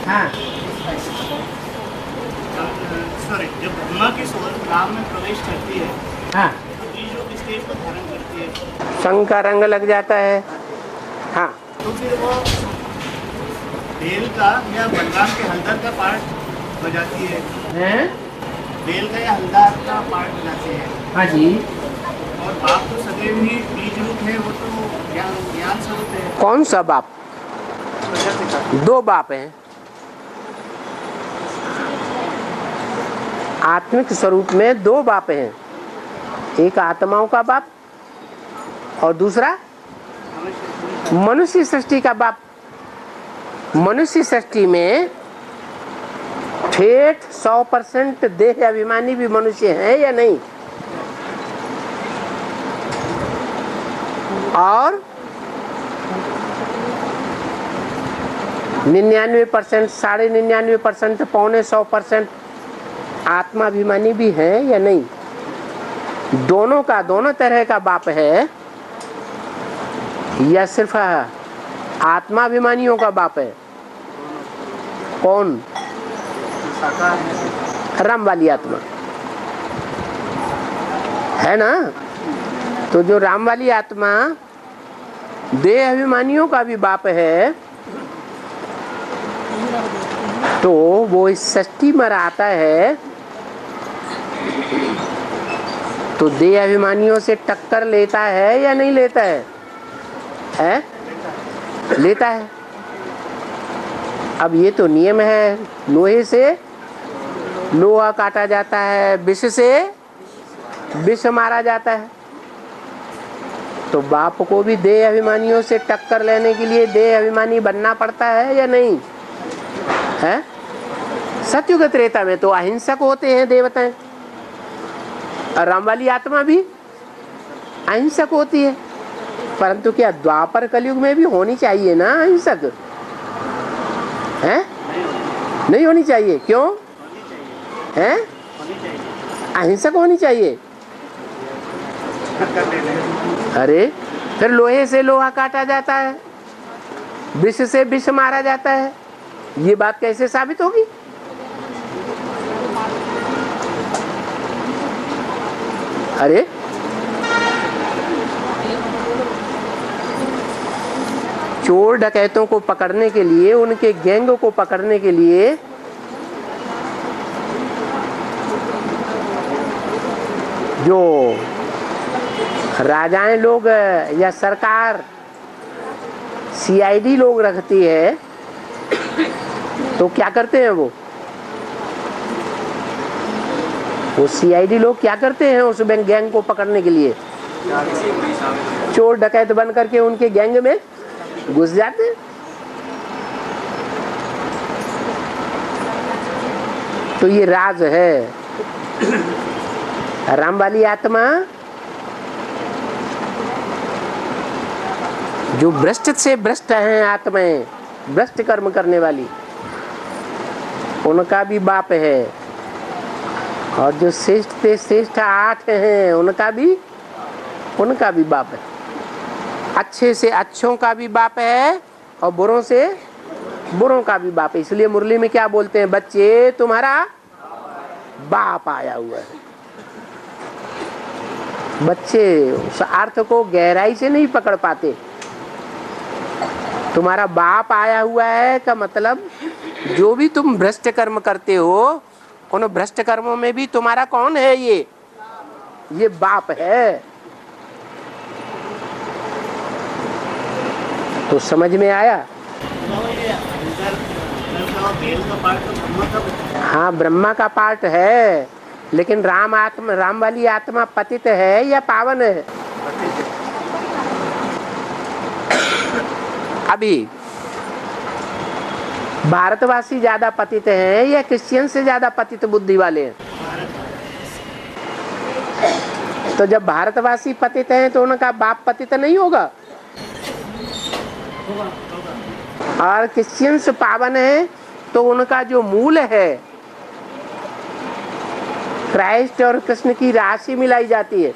हाँ सॉरी, जब ब्रह्मा की सोल राम में प्रवेश करती है, हाँ, तो बीज रूप स्टेज को धारण करती है, शंख का रंग लग जाता है। हाँ, तो फिर वो बेल का या बलराम के हलदर का पार्ट बजाती है, हैं? बेल का या हलदर का पार्ट बजाती है। हाँ जी। और बाप तो सदैव ही बीज रूप है, वो तो ज्ञान स्वरूप है। कौन सा बाप? प्रजापिता। दो बाप हैं। आत्मिक स्वरूप में दो बाप हैं, एक आत्माओं का बाप और दूसरा मनुष्य सृष्टि का बाप। मनुष्य सृष्टि में ठेठ 100% देह अभिमानी भी मनुष्य हैं या नहीं? और 99%, 99.5%, 100% आत्माभिमानी भी है या नहीं? दोनों का दोनों तरह का बाप है या सिर्फ आत्माभिमानियों का बाप है? कौन? राम वाली आत्मा है ना। तो जो राम वाली आत्मा देह अभिमानियों का भी बाप है, तो वो इस सृष्टि में आता है तो देह अभिमानियों से टक्कर लेता है या नहीं लेता है? है? लेता है। अब ये तो नियम है, लोहे से लोहा काटा जाता है, विष से विष मारा जाता है। तो बाप को भी देह अभिमानियों से टक्कर लेने के लिए देह अभिमानी बनना पड़ता है या नहीं है? सत्युग त्रेता में तो अहिंसक होते हैं देवताएं, और राम वाली आत्मा भी अहिंसक होती है। परंतु क्या द्वापर कलयुग में भी होनी चाहिए ना अहिंसक? है? नहीं होनी चाहिए। क्यों है? अहिंसक होनी चाहिए। अरे फिर लोहे से लोहा काटा जाता है, विष से विष मारा जाता है, ये बात कैसे साबित होगी? अरे चोर डकैतों को पकड़ने के लिए, उनके गैंग को पकड़ने के लिए जो राजाएं लोग या सरकार सीआईडी लोग रखती है, तो क्या करते हैं वो सीआईडी लोग क्या करते हैं उस गैंग को पकड़ने के लिए? चोर डकैत बन करके उनके गैंग में घुस जाते हैं। तो ये राज है। राम वाली आत्मा जो भ्रष्ट से भ्रष्ट हैं, आत्माएं भ्रष्ट कर्म करने वाली, उनका भी बाप है। और जो श्रेष्ठ से श्रेष्ठ 8 हैं, उनका भी बाप है। अच्छे से अच्छों का भी बाप है और बुरों से बुरों का भी बाप है। इसलिए मुरली में क्या बोलते हैं? बच्चे तुम्हारा बाप आया हुआ है। बच्चे उस अर्थ को गहराई से नहीं पकड़ पाते। तुम्हारा बाप आया हुआ है का मतलब जो भी तुम भ्रष्ट कर्म करते हो, उन भ्रष्ट कर्मों में भी तुम्हारा कौन है? ये बाप है। तो समझ में आया? हाँ, ब्रह्मा का पार्ट है, लेकिन राम वाली आत्मा पतित है या पावन है? अभी भारतवासी ज्यादा पतित हैं या क्रिश्चियन से ज्यादा पतित बुद्धि वाले हैं? तो जब भारतवासी पतित हैं तो उनका बाप पतित नहीं होगा? और क्रिश्चियंस पावन है तो उनका जो मूल है, क्राइस्ट और कृष्ण की राशि मिलाई जाती है,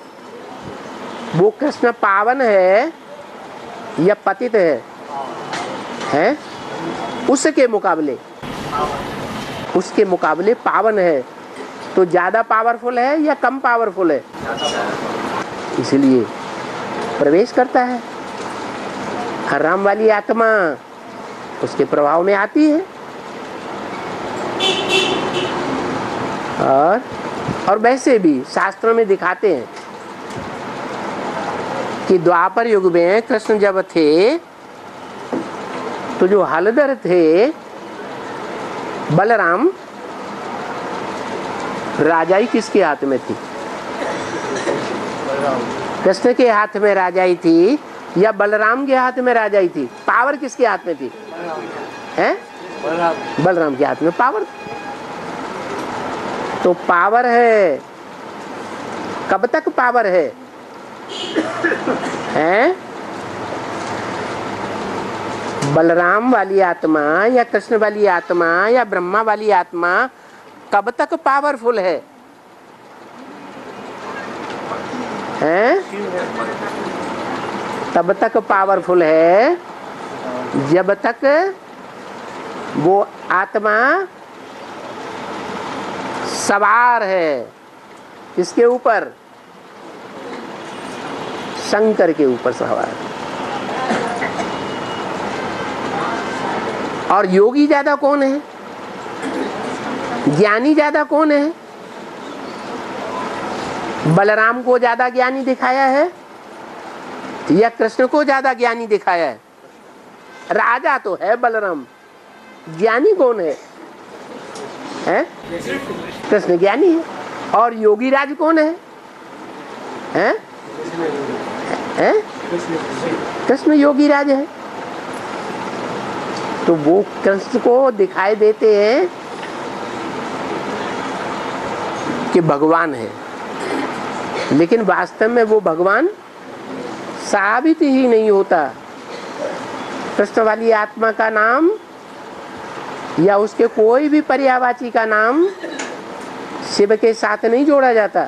वो कृष्ण पावन है या पतित है? उसके मुकाबले पावन है। तो ज्यादा पावरफुल है या कम पावरफुल है? इसलिए प्रवेश करता है। राम वाली आत्मा उसके प्रभाव में आती है। और वैसे भी शास्त्रों में दिखाते हैं कि द्वापर युग में कृष्ण जब थे तो जो हलधर थे बलराम, राजाई किसके हाथ में थी? कृष्ण के हाथ में राजाई थी या बलराम के हाथ में राजाई थी? पावर किसके हाथ में थी? हैं? बलराम के हाथ में पावर। तो पावर है, कब तक पावर है? हैं? बलराम वाली आत्मा या कृष्ण वाली आत्मा या ब्रह्मा वाली आत्मा कब तक पावरफुल है? हैं? तब तक पावरफुल है जब तक वो आत्मा सवार है इसके ऊपर, शंकर के ऊपर सवार। और योगी ज्यादा कौन है? ज्ञानी ज्यादा कौन है? बलराम को ज्यादा ज्ञानी दिखाया है या कृष्ण को ज्यादा ज्ञानी दिखाया है? राजा तो है बलराम, ज्ञानी कौन है? हैं? कृष्ण ज्ञानी है। और योगी राज कौन है? हैं? हैं? कृष्ण योगी राज है। तो वो कृष्ण को दिखाई देते हैं कि भगवान है, लेकिन वास्तव में वो भगवान साबित ही नहीं होता। कृष्ण वाली आत्मा का नाम या उसके कोई भी पर्यायवाची का नाम शिव के साथ नहीं जोड़ा जाता।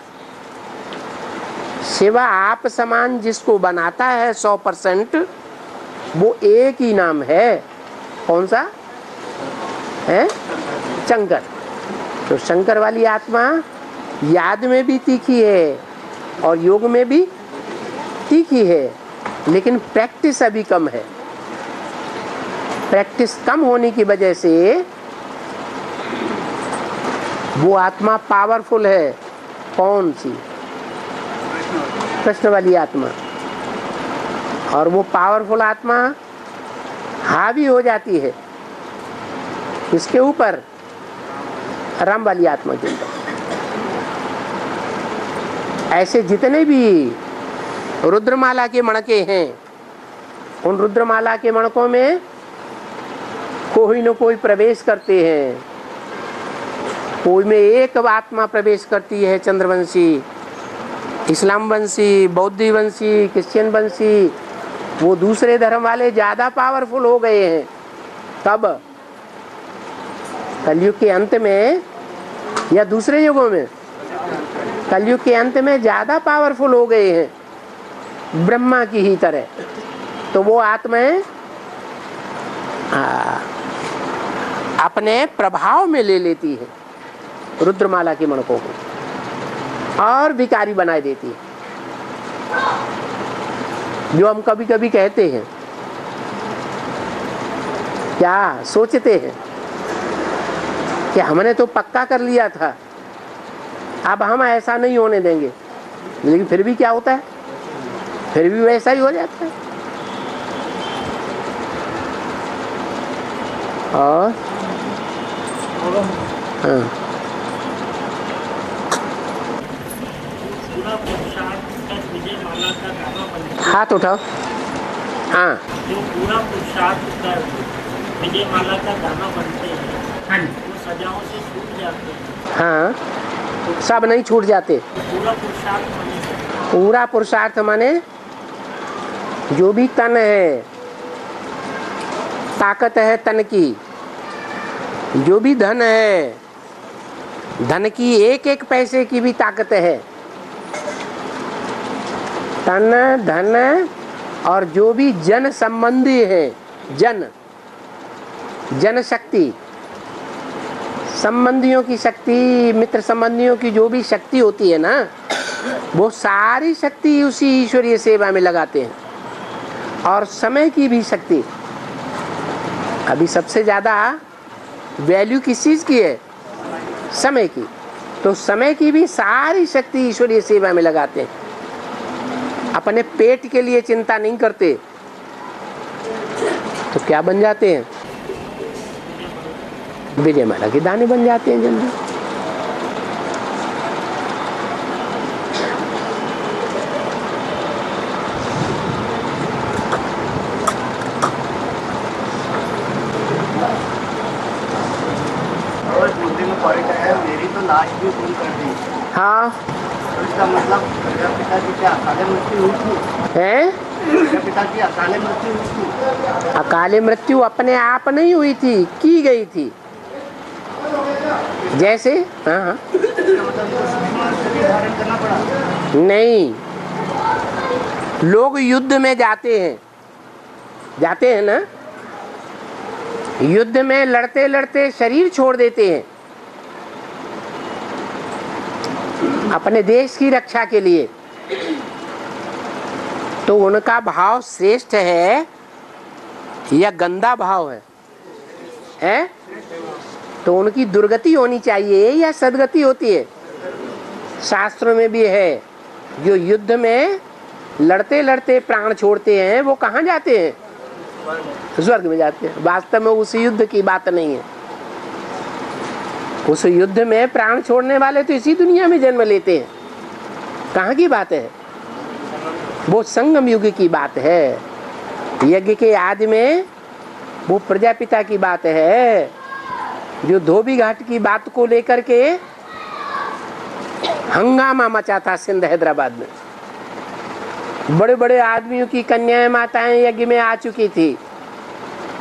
शिव आप समान जिसको बनाता है 100%, वो एक ही नाम है। कौन सा है? शंकर। तो शंकर वाली आत्मा याद में भी तीखी है और योग में भी तीखी है, लेकिन प्रैक्टिस अभी कम है। प्रैक्टिस कम होने की वजह से वो आत्मा पावरफुल है। कौन सी? कृष्ण वाली आत्मा। और वो पावरफुल आत्मा हावी हो जाती है इसके ऊपर, राम वाली आत्मा के ऊपर। ऐसे जितने भी रुद्रमाला के मणके हैं, उन रुद्रमाला के मणकों में कोई न कोई प्रवेश करते हैं। कोई में एक आत्मा प्रवेश करती है, चंद्रवंशी, इस्लाम वंशी, बौद्धी वंशी, क्रिश्चियन वंशी। वो दूसरे धर्म वाले ज्यादा पावरफुल हो गए हैं। कब? कलयुग के अंत में या दूसरे युगों में? कलयुग के अंत में ज्यादा पावरफुल हो गए हैं, ब्रह्मा की ही तरह। तो वो आत्माएं अपने प्रभाव में ले लेती है रुद्रमाला के मणकों को और विकारी बनाए देती है। जो हम कभी कभी कहते हैं, क्या सोचते हैं कि हमने तो पक्का कर लिया था, अब हम ऐसा नहीं होने देंगे, लेकिन फिर भी क्या होता है? फिर भी वैसा ही हो जाता है। और हाँ, हाथ उठाओ। हाँ, जो पूरा पुरुषार्थ कर विजय माला का दाना बनते हैं, वो सजाओं से छूट जाते हैं। हाँ, सब नहीं छूट जाते। पूरा पुरुषार्थ माने, पूरा पुरुषार्थ माने जो भी तन है, ताकत है तन की, जो भी धन है, धन की एक एक पैसे की भी ताकत है। तन, धन और जो भी जन संबंधी है, जन जनशक्ति, संबंधियों की शक्ति, मित्र संबंधियों की जो भी शक्ति होती है ना, वो सारी शक्ति उसी ईश्वरीय सेवा में लगाते हैं। और समय की भी शक्ति, अभी सबसे ज़्यादा वैल्यू किस चीज़ की है? समय की। तो समय की भी सारी शक्ति ईश्वरीय सेवा में लगाते हैं। अपने पेट के लिए चिंता नहीं करते, तो क्या बन जाते हैं? विजयमाला के दाने बन जाते हैं जल्दी। मेरी तो लाश भी खून कर दी। हाँ, तो इसका मतलब मेरे पिताजी की अकाले मृत्यु हुई थी। है मेरे पिता की अकाले मृत्यु हुई थी। अकाले मृत्यु अपने आप नहीं हुई थी, की गई थी। जैसे हाँ, इसका मतलब तो शरीर धारण करना पड़ा। नहीं, लोग युद्ध में जाते हैं ना, युद्ध में लड़ते लड़ते शरीर छोड़ देते हैं अपने देश की रक्षा के लिए। तो उनका भाव श्रेष्ठ है या गंदा भाव है? तो उनकी दुर्गति होनी चाहिए या सदगति होती है? शास्त्रों में भी है, जो युद्ध में लड़ते लड़ते प्राण छोड़ते हैं वो कहाँ जाते हैं? स्वर्ग में जाते हैं। वास्तव में उस युद्ध की बात नहीं है। उस युद्ध में प्राण छोड़ने वाले तो इसी दुनिया में जन्म लेते हैं। कहाँ की बात है? वो संगम युग की बात है। यज्ञ के आदि में वो प्रजापिता की बात है, जो धोबी घाट की बात को लेकर के हंगामा मचा था सिंध हैदराबाद में। बड़े बड़े आदमियों की कन्याएं माताएं यज्ञ में आ चुकी थी।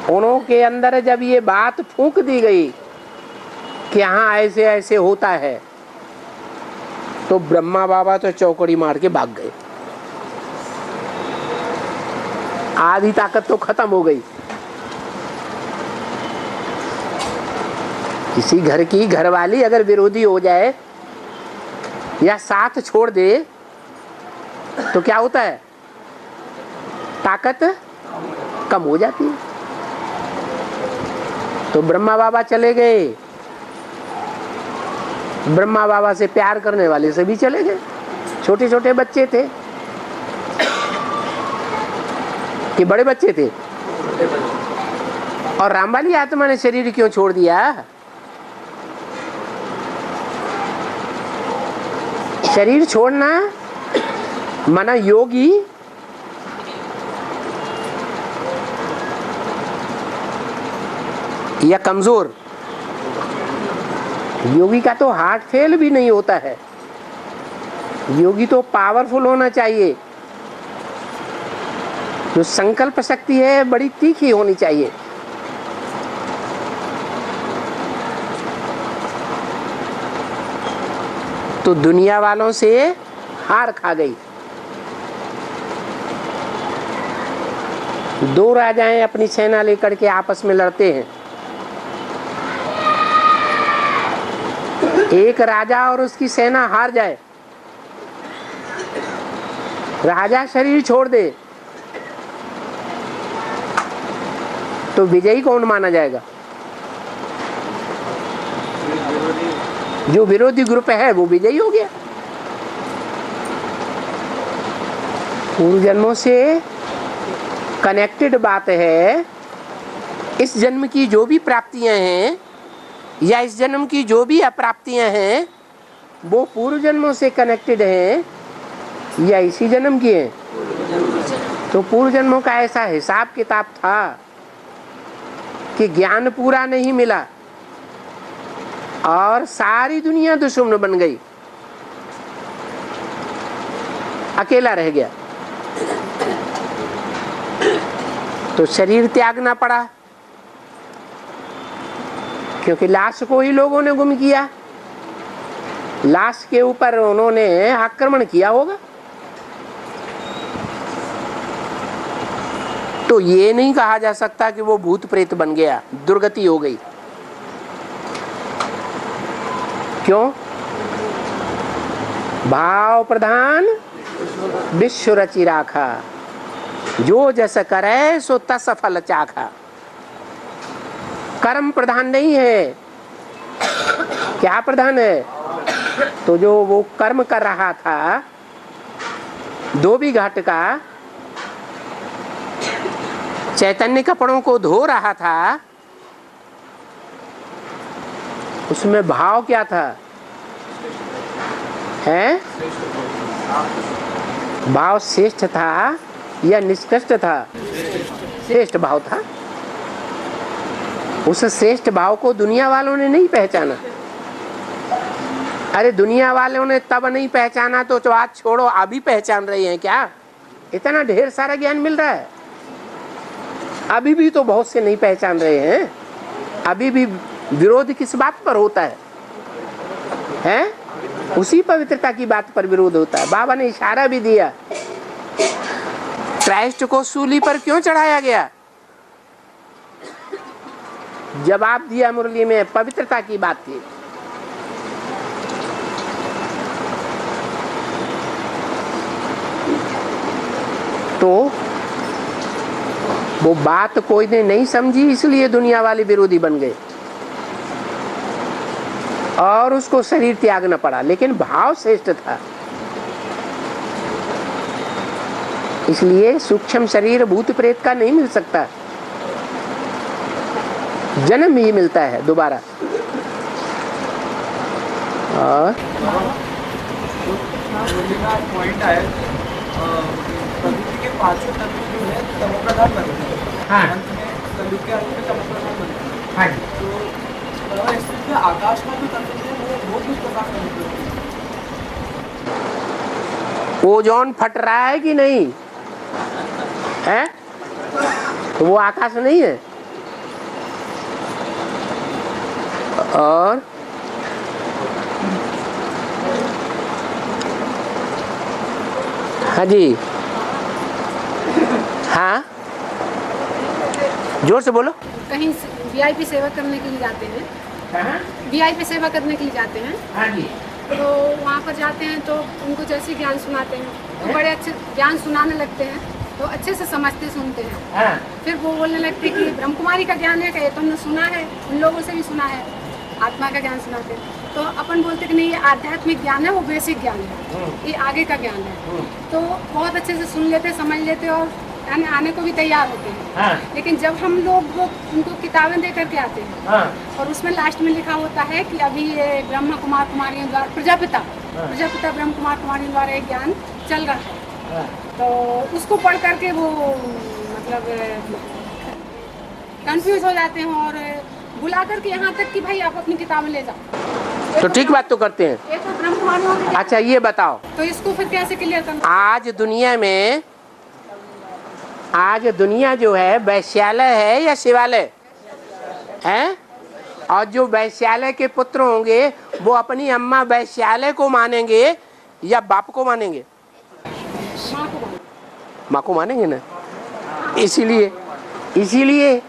उन्हों के अंदर जब ये बात फूंक दी गई कि हाँ ऐसे ऐसे होता है, तो ब्रह्मा बाबा तो चौकड़ी मार के भाग गए। आधी ताकत तो खत्म हो गई। किसी घर की घरवाली अगर विरोधी हो जाए या साथ छोड़ दे तो क्या होता है? ताकत कम हो जाती है। तो ब्रह्मा बाबा चले गए, ब्रह्मा बाबा से प्यार करने वाले सभी चले गए। छोटे छोटे बच्चे थे कि बड़े बच्चे थे? और राम वाली आत्मा ने शरीर क्यों छोड़ दिया? शरीर छोड़ना माना योगी या कमजोर? योगी का तो हार्ट फेल भी नहीं होता है। योगी तो पावरफुल होना चाहिए। जो संकल्प शक्ति है बड़ी तीखी होनी चाहिए। तो दुनिया वालों से हार खा गई। दो राजाएं अपनी सेना लेकर के आपस में लड़ते हैं। एक राजा और उसकी सेना हार जाए, राजा शरीर छोड़ दे, तो विजयी कौन माना जाएगा? जो विरोधी ग्रुप है वो विजयी हो गया। पूर्व जन्मों से कनेक्टेड बात है। इस जन्म की जो भी प्राप्तियां हैं या इस जन्म की जो भी अप्राप्तियां हैं वो पूर्व जन्मों से कनेक्टेड हैं या इसी जन्म की हैं? तो पूर्व जन्मों का ऐसा हिसाब किताब था कि ज्ञान पूरा नहीं मिला और सारी दुनिया दुश्मन बन गई, अकेला रह गया। तो शरीर त्यागना पड़ा, क्योंकि लाश को ही लोगों ने गुम किया। लाश के ऊपर उन्होंने आक्रमण किया होगा। तो ये नहीं कहा जा सकता कि वो भूत प्रेत बन गया, दुर्गति हो गई। क्यों? भाव प्रधान विश्व रचि राखा, जो जस करे सो तस फल चाखा। कर्म प्रधान नहीं है, क्या प्रधान है? तो जो वो कर्म कर रहा था धोबी घाट का, चैतन्य कपड़ों को धो रहा था, उसमें भाव क्या था? हैं? भाव श्रेष्ठ था या निष्कृष्ट था? श्रेष्ठ भाव था। उस श्रेष्ठ भाव को दुनिया वालों ने नहीं पहचाना। अरे दुनिया वालों ने तब नहीं पहचाना तो बात छोड़ो, अभी पहचान रहे हैं क्या? इतना ढेर सारा ज्ञान मिल रहा है, अभी भी तो बहुत से नहीं पहचान रहे हैं। अभी भी विरोध किस बात पर होता है? हैं? उसी पवित्रता की बात पर विरोध होता है। बाबा ने इशारा भी दिया, क्राइस्ट को सूली पर क्यों चढ़ाया गया? जवाब दिया मुरली में, पवित्रता की बात थी। तो वो बात कोई ने नहीं समझी, इसलिए दुनिया वाले विरोधी बन गए और उसको शरीर त्यागना पड़ा। लेकिन भाव श्रेष्ठ था, इसलिए सूक्ष्म शरीर भूत प्रेत का नहीं मिल सकता, जन्म ही मिलता है दोबारा। और पॉइंट है, प्रकृति के पांचों तत्व जो है तमोप्रधान बनते हैं। हाँ। अंत में कलयुग के अंत में तमोप्रधान बनते हैं। हाँ। तो इसमें आकाश का जो तत्व है वो किस प्रकार का मतलब है? ओजोन फट रहा है कि नहीं है? वो आकाश नहीं है। और हाँ जी, हाँ जोर से बोलो। कहीं वीआईपी सेवा करने के लिए जाते हैं, वीआईपी सेवा करने के लिए जाते हैं। हाँ जी। तो वहाँ पर जाते हैं तो उनको जैसे ज्ञान सुनाते हैं तो बड़े अच्छे ज्ञान सुनाने लगते हैं, तो अच्छे से समझते सुनते हैं। हाँ। फिर वो बोलने लगते हैं कि ब्रह्म कुमारी का ज्ञान है, क्या तुमने सुना है? उन लोगों से भी सुना है, आत्मा का ज्ञान सुनाते हैं। तो अपन बोलते कि नहीं, ये आध्यात्मिक ज्ञान है, वो बेसिक ज्ञान है, ये आगे का ज्ञान है। तो बहुत अच्छे से सुन लेते, समझ लेते और आने को भी तैयार होते हैं। हाँ। लेकिन जब हम लोग वो उनको किताबें दे करके आते हैं, हाँ। और उसमें लास्ट में लिखा होता है कि अभी ये ब्रह्मा कुमार कुमारियों द्वारा प्रजापिता ब्रह्म कुमार कुमारियों द्वारा एक ज्ञान चल रहा है। हाँ। तो उसको पढ़ करके वो मतलब कंफ्यूज हो जाते हैं और बुला करके यहाँ तक कि भाई आप अपनी किताबें ले जाओ। तो ठीक बात तो करते हैं। ये तो ब्रह्म कुमारियों की। अच्छा ये बताओ, तो इसको फिर कैसे क्लियर करना? आज दुनिया जो है वैश्यालय है या शिवालय है? और जो वैश्यालय के पुत्र होंगे वो अपनी अम्मा वैश्यालय को मानेंगे या बाप को मानेंगे? माँ को मानेंगे ना। इसीलिए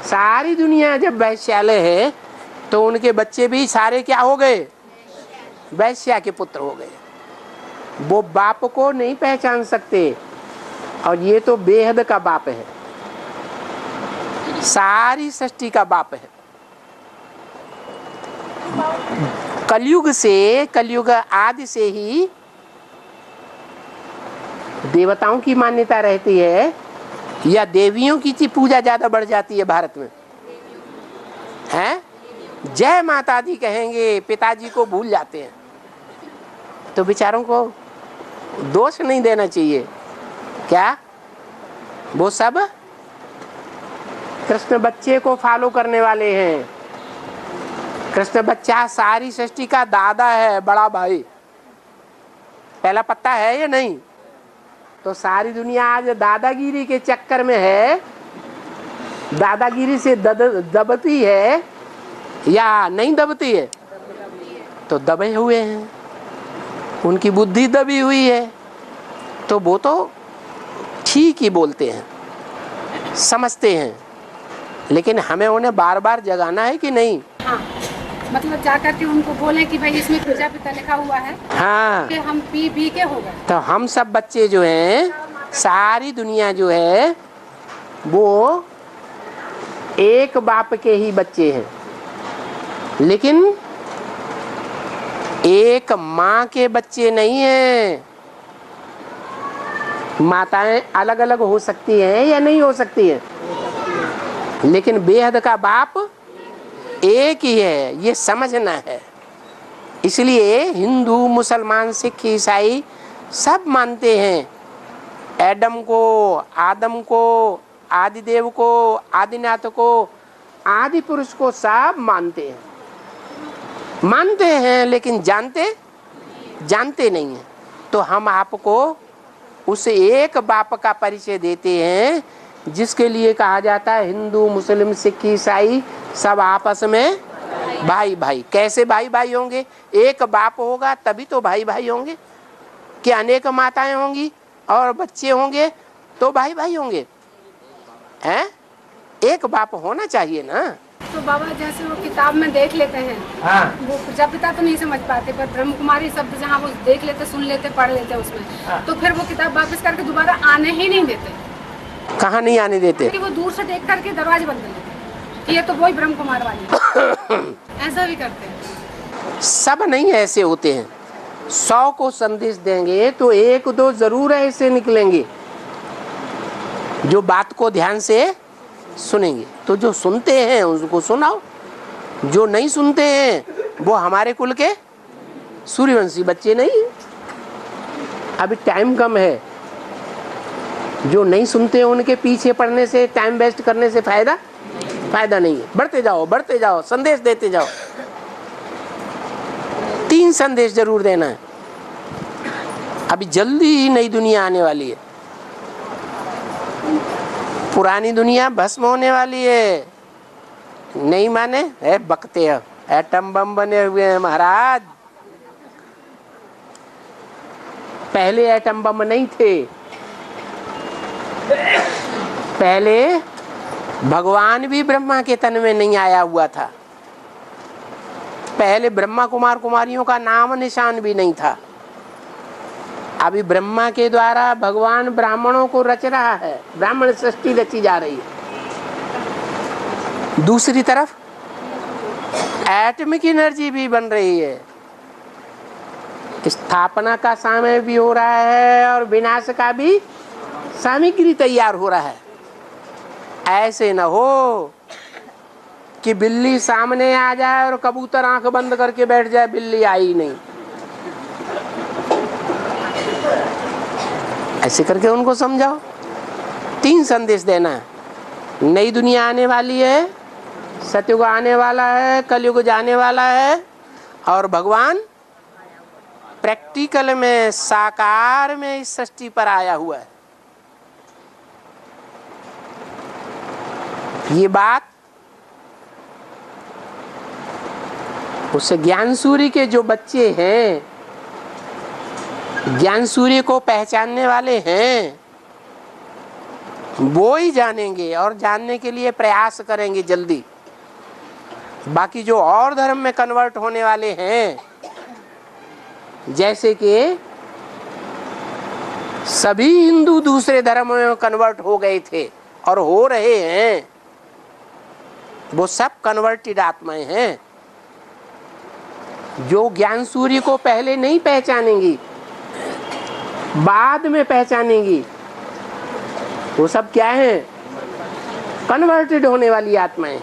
सारी दुनिया जब वैश्यालय है तो उनके बच्चे भी सारे क्या हो गए? वैश्या के पुत्र हो गए। वो बाप को नहीं पहचान सकते, और ये तो बेहद का बाप है, सारी सृष्टि का बाप है। कलयुग आदि से ही देवताओं की मान्यता रहती है या देवियों की पूजा ज्यादा बढ़ जाती है भारत में? हैं? जय माता दी कहेंगे, पिताजी को भूल जाते हैं। तो बेचारों को दोष नहीं देना चाहिए क्या? वो सब कृष्ण बच्चे को फॉलो करने वाले हैं। कृष्ण बच्चा सारी सृष्टि का दादा है, बड़ा भाई, पहला पत्ता है या नहीं? तो सारी दुनिया आज दादागिरी के चक्कर में है, दादागिरी से दबती है या नहीं दबती है? तो दबे हुए हैं, उनकी बुद्धि दबी हुई है, तो वो तो ठीक ही बोलते हैं। समझते हैं, लेकिन हमें उन्हें बार बार जगाना है कि नहीं? हाँ, मतलब जाकर के उनको बोलें कि भाई इसमें प्रजापिता लिखा हुआ है, हाँ, कि हम पी के हो गए। तो हम सब बच्चे जो हैं, सारी दुनिया जो है वो एक बाप के ही बच्चे हैं, लेकिन एक माँ के बच्चे नहीं हैं। माताएं अलग अलग हो सकती हैं या नहीं हो सकती हैं, लेकिन बेहद का बाप एक ही है, ये समझना है। इसलिए हिंदू, मुसलमान, सिख, ईसाई सब मानते हैं एडम को, आदम को, आदिदेव को, आदिनाथ को, आदि पुरुष को सब मानते हैं, लेकिन जानते नहीं हैं। तो हम आपको उस एक बाप का परिचय देते हैं जिसके लिए कहा जाता है हिंदू, मुस्लिम, सिख, ईसाई सब आपस में भाई भाई। कैसे भाई भाई होंगे? एक बाप होगा तभी तो भाई भाई होंगे। कि अनेक माताएं होंगी और बच्चे होंगे तो भाई भाई होंगे, हैं? एक बाप होना चाहिए ना। तो बाबा जैसे वो किताब में देख लेते हैं, हाँ, वो प्रजापिता तो नहीं समझ पाते, पर ब्रह्म कुमारी शब्द जहाँ वो देख लेते, सुन लेते, पढ़ लेते उसमें, हाँ। तो फिर वो किताब वापस करके दोबारा आने ही नहीं देते। कहाँ नहीं आने देते? कि वो दूर से देख करके दरवाजे बंद कर लेते कि ये तो वही ब्रह्म कुमार वाली है। ऐसा भी करते हैं। सब नहीं ऐसे होते हैं। 100 को संदेश देंगे तो 1-2 जरूर ऐसे निकलेंगे जो बात को ध्यान से सुनेंगे। तो जो सुनते हैं उसको सुनाओ, जो नहीं सुनते हैं वो हमारे कुल के सूर्यवंशी बच्चे नहीं हैं। अभी टाइम कम है, जो नहीं सुनते हैं उनके पीछे पड़ने से, टाइम वेस्ट करने से फायदा नहीं है। बढ़ते जाओ, संदेश देते जाओ। 3 संदेश जरूर देना है। अभी जल्दी ही नई दुनिया आने वाली है, पुरानी दुनिया भस्म होने वाली है। नहीं माने है बकते हैं, एटम बम बने हुए हैं महाराज। पहले एटम बम नहीं थे, पहले भगवान भी ब्रह्मा के तन में नहीं आया हुआ था, पहले ब्रह्मा कुमार कुमारियों का नाम निशान भी नहीं था। अभी ब्रह्मा के द्वारा भगवान ब्राह्मणों को रच रहा है, ब्राह्मण सृष्टि रची जा रही है। दूसरी तरफ एटमिक एनर्जी भी बन रही है, स्थापना का समय भी हो रहा है और विनाश का भी सामग्री तैयार हो रहा है। ऐसे न हो कि बिल्ली सामने आ जाए और कबूतर आंख बंद करके बैठ जाए, बिल्ली आई नहीं। ऐसे करके उनको समझाओ। 3 संदेश देना है। नई दुनिया आने वाली है, सतयुग आने वाला है, कलयुग जाने वाला है, और भगवान प्रैक्टिकल में, साकार में इस सृष्टि पर आया हुआ है। ये बात उस ज्ञान सूर्य के जो बच्चे हैं, ज्ञान सूर्य को पहचानने वाले हैं, वो ही जानेंगे और जानने के लिए प्रयास करेंगे जल्दी। बाकी जो और धर्म में कन्वर्ट होने वाले हैं, जैसे कि सभी हिंदू दूसरे धर्म में कन्वर्ट हो गए थे और हो रहे हैं, वो सब कन्वर्टेड आत्माएं हैं। जो ज्ञान सूर्य को पहले नहीं पहचानेंगी, बाद में पहचानेंगी, वो सब क्या है? कन्वर्टेड होने वाली आत्माएं।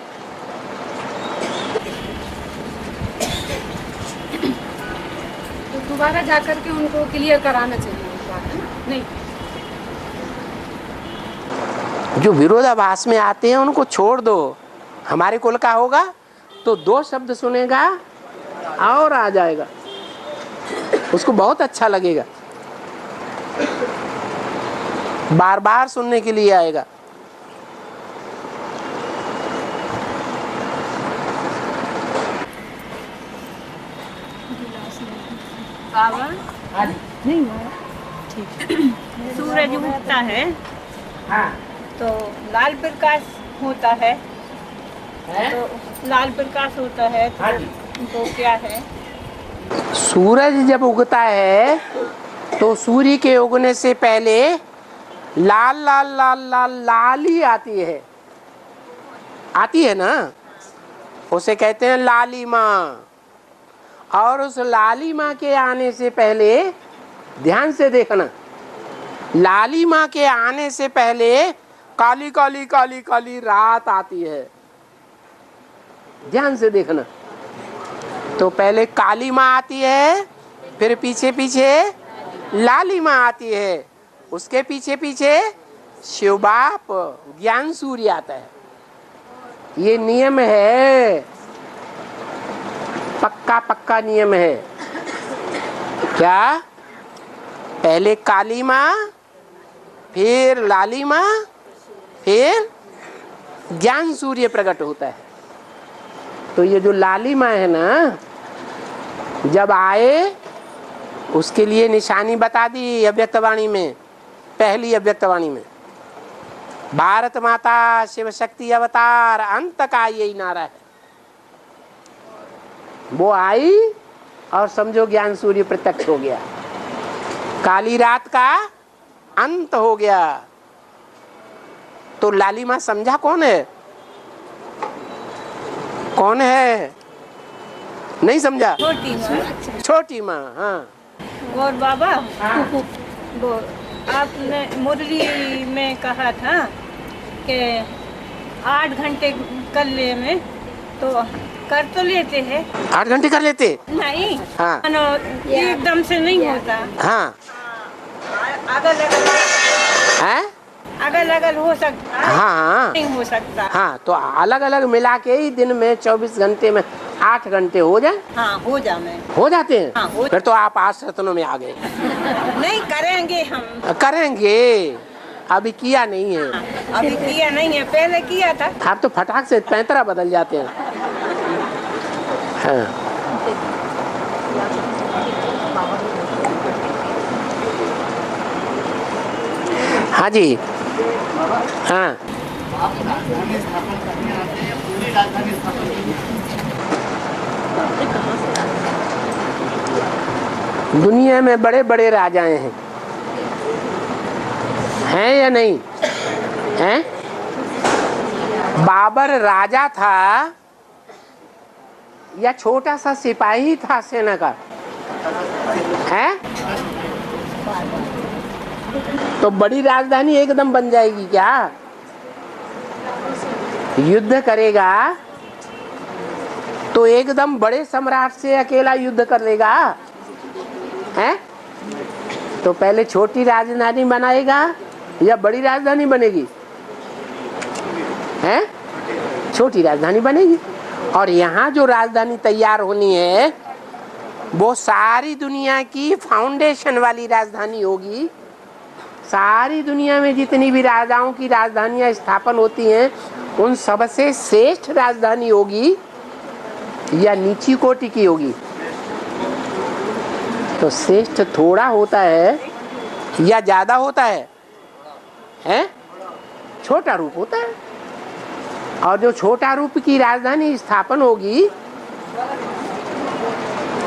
तो दोबारा जाकर के उनको क्लियर कराना चाहिए, नहीं? जो विरोधाभास में आते हैं उनको छोड़ दो। हमारे कुल का होगा तो 2 शब्द सुनेगा और आ जाएगा, उसको बहुत अच्छा लगेगा, बार बार सुनने के लिए आएगा। बाबा नहीं ठीक। सूरज उगता है, हाँ। तो लाल प्रकाश होता है, तो लाल प्रकाश होता है तो क्या है? सूरज जब उगता है तो सूर्य के उगने से पहले लाल लाल लाल लाल लाली आती है ना, उसे कहते हैं लालिमा। और उस लालिमा के आने से पहले, ध्यान से देखना, लालिमा के आने से पहले काली काली काली काली रात आती है। ध्यान से देखना, तो पहले काली माँ आती है, फिर पीछे पीछे लाली माँ आती है, उसके पीछे पीछे शिव बाप ज्ञान सूर्य आता है। ये नियम है, पक्का पक्का नियम है। क्या? पहले काली माँ, फिर लाली माँ, फिर ज्ञान सूर्य प्रकट होता है। तो ये जो लाली माँ है ना, जब आए उसके लिए निशानी बता दी अव्यक्तवाणी में, पहली अव्यक्तवाणी में, भारत माता शिव शक्ति अवतार अंत का यही नारा है। वो आई और समझो ज्ञान सूर्य प्रत्यक्ष हो गया, काली रात का अंत हो गया। तो लाली माँ समझा कौन है? कौन है? नहीं समझा? छोटी माँ। छोटी माँ, हाँ। और बाबा, वो आपने मुरली में कहा था कि 8 घंटे कर ले में, तो कर तो लेते हैं। 8 घंटे कर लेते? नहीं, हाँ। एकदम से नहीं होता। हाँ, अगल अगल है, अगल अगल हो सकता है। हाँ नहीं हो सकता। हाँ, तो अलग अलग मिला के ही दिन में 24 घंटे में 8 घंटे हो जाए। हाँ, हो जाए। हो जाते हैं। हाँ, फिर तो आप 8 रत्नों में आ गए। नहीं करेंगे हम। करेंगे, अभी किया नहीं है। अभी किया नहीं है, पहले किया था। आप तो फटाक से 35 बदल जाते हैं। हाँ। हाँ जी, हाँ। आप राजधानी स्थापन करने आते हैं, पूरी राजधानी स्थापन करने आते हैं? दुनिया में बड़े बड़े राजाएं हैं या नहीं हैं? बाबर राजा था या छोटा सा सिपाही था सेना का? है? तो बड़ी राजधानी एकदम बन जाएगी क्या? युद्ध करेगा तो एकदम बड़े सम्राट से अकेला युद्ध कर लेगा? है? तो पहले छोटी राजधानी बनाएगा या बड़ी राजधानी बनेगी? है? छोटी राजधानी बनेगी। और यहाँ जो राजधानी तैयार होनी है वो सारी दुनिया की फाउंडेशन वाली राजधानी होगी। सारी दुनिया में जितनी भी राजाओं की राजधानियां स्थापन होती हैं उन सबसे श्रेष्ठ राजधानी होगी या नीची कोटि की होगी? तो श्रेष्ठ थोड़ा होता है या ज्यादा होता है? हैं? छोटा रूप होता है। और जो छोटा रूप की राजधानी स्थापन होगी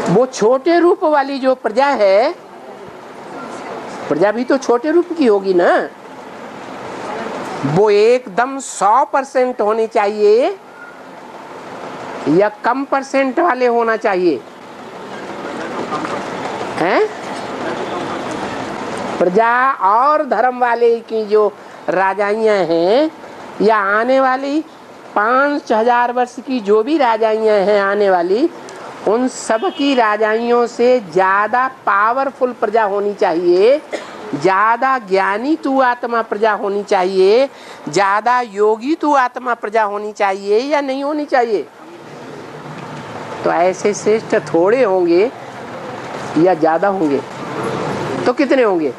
वो छोटे रूप वाली जो प्रजा है, प्रजा भी तो छोटे रूप की होगी ना, वो एकदम 100% होनी चाहिए या कम परसेंट वाले होना चाहिए? हैं? प्रजा और धर्म वाले की जो राजाइयां हैं या आने वाली 5000 वर्ष की जो भी राजाइयां हैं आने वाली, उन सब की राजाइयों से ज़्यादा पावरफुल प्रजा होनी चाहिए, ज़्यादा ज्ञानी तू आत्मा प्रजा होनी चाहिए, ज़्यादा योगी तू आत्मा प्रजा होनी चाहिए या नहीं होनी चाहिए? तो ऐसे श्रेष्ठ थोड़े होंगे या ज़्यादा होंगे? तो कितने होंगे?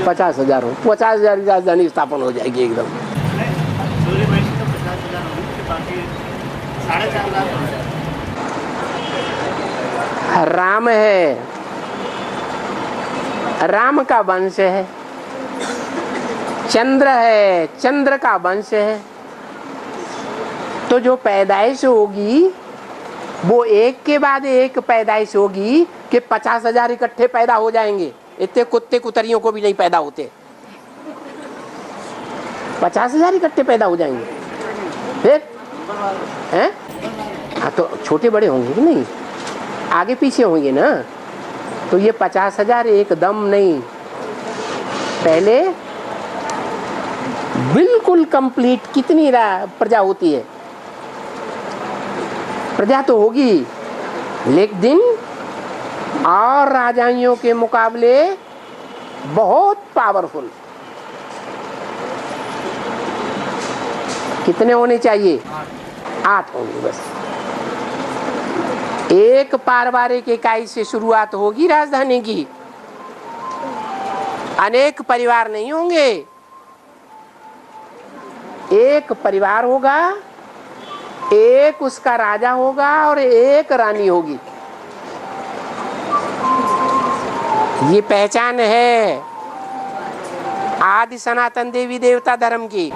50,000 हो, 50,000 की राजधानी स्थापन हो जाएगी एकदम। सूर्यवंशी तो 50,000 होंगे, बाकी 4.5 लाख हो जाए। राम है, राम का वंश है, चंद्र है, चंद्र का वंश है। तो जो पैदाइश होगी वो एक के बाद एक पैदाइश होगी कि 50,000 इकट्ठे पैदा हो जाएंगे। इतने कुत्ते कुतरियों को भी नहीं पैदा होते। 50,000 इकट्ठे पैदा हो जाएंगे फिर हैं? हाँ तो छोटे बड़े होंगे कि नहीं, आगे पीछे होंगे ना। तो ये 50,000 एकदम नहीं, पहले बिल्कुल कंप्लीट कितनी प्रजा होती है? प्रजा तो होगी लेकिन और राजाइयों के मुकाबले बहुत पावरफुल। कितने होने चाहिए? 8 होंगे बस। एक पारिवारिक इकाई से शुरुआत होगी राजधानी की, अनेक परिवार नहीं होंगे। एक परिवार होगा, एक उसका राजा होगा और एक रानी होगी। ये पहचान है आदि सनातन देवी देवता धर्म की।